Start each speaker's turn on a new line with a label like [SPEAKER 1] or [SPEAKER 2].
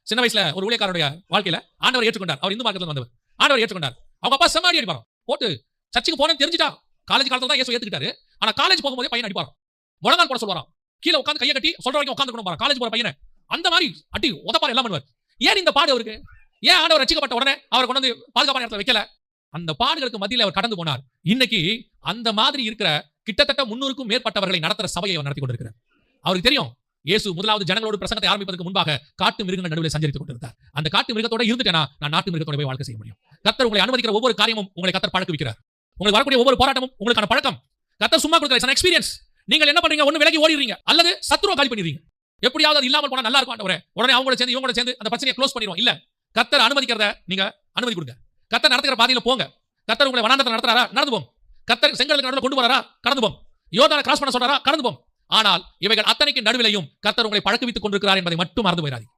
[SPEAKER 1] சின்ன வயசுல ஒரு ஊழியக்காரருடைய வாழ்க்கையில ஆண்டவர் ஏற்றுக்கொண்டார். அவர் இந்து மார்க்கத்துல வந்தவர். ஆண்டவர் ஏற்றுக்கொண்டார். அவங்க அப்பா செம்மாடி அடிப்பாராம். போட்டு சர்ச்சுக்கு போனேன்னு தெரிஞ்சுட்டா. காலேஜ் காலத்துல தான் இயேசு ஏத்துக்கிட்டாரு. ஆனா காலேஜ் போகும்போதே பையன் அடிப்பாராம். முழங்கால் போட சொல்லுவாராம். கீழ உட்கார்ந்து கையை கட்டி சொல்ற வரைக்கும் உட்கார்ந்துக்கணும் பாரு. காலேஜ் போற பையனை அந்த மாதிரி அடி உதப்பார் எல்லாம் பண்ணுவார். ஏன் இந்த பாடு அவருக்கு? ஏன் ஆண்டவர் ரட்சிக்கப்பட்ட உடனே அவர் கொண்டு வந்து பாதுகாப்பான இடத்துல வைக்கல? அந்த பாடுகளுக்கு மத்தியில அவர் கடந்து போனார். இன்னைக்கு அந்த மாதிரி இருக்கிற கிட்டத்தட்ட 300க்கும் மேற்பட்டவர்களை நடத்துற சபையை அவர் நடத்தி கொண்டிருக்கிறார். அவருக்கு தெரியும் இயேசு முதலாவது ஜனங்களோடு பிரசங்கத்தை ஆரம்பிப்பதற்கு முன்பாக காட்டு மிருகங்கள் நடுவில் சஞ்சரித்துக் கொண்டிருந்தார். அந்த காட்டு மிருகத்தோட இருந்துட்டேனா நான் நாட்டு மிருகத்தோட போய் வாழ்க்கை செய்ய முடியும். கர்த்தர் உங்களை அனுமதிக்கிற ஒவ்வொரு காரியமும் உங்களை கர்த்தர் பழக்க வைக்கிறார். உங்களுக்கு வரக்கூடிய ஒவ்வொரு போராட்டமும் உங்களுக்கான பழக்கம். கர்த்தர் சும்மா கொடுக்கிற எக்ஸ்பீரியன்ஸ். நீங்கள் என்ன பண்றீங்க? ஒண்ணு விலகி ஓடிடுறீங்க அல்லது சத்துருவ காலி பண்ணிடுறீங்க. எப்படியாவது அது இல்லாமல் போனா நல்லா இருக்கும் ஆண்டவரே. உடனே அவங்களோட சேர்ந்து இவங்களோட சேர்ந்து அந்த பிரச்சனையை க்ளோஸ் பண்ணிடுவோம். இல்ல, கர்த்தர் அனுமதிக்கிறத நீங்க அனுமதி கொடுங்க. கர்த்தர் நடத்துகிற பாதையில போங்க. கர்த்தர் உங்களை வனாந்தரத்துல நடத்துறாரா? நடந்து போங்க. கர்த்தர் செங்கடலுக்கு நடுவுல கொண்டு வராரா? கடந்து போங்க. யோர்தானை கிராஸ் பண்ண சொல்றாரா? கடந்து போங்க. ஆனால் இவைகள் அத்தனைக்கு நடுவிலையும் கர்த்தர் உங்களை பழக்குவித்துக் கொண்டிருக்கிறார் என்பதை மட்டும் மறந்து போயிடாதீங்க.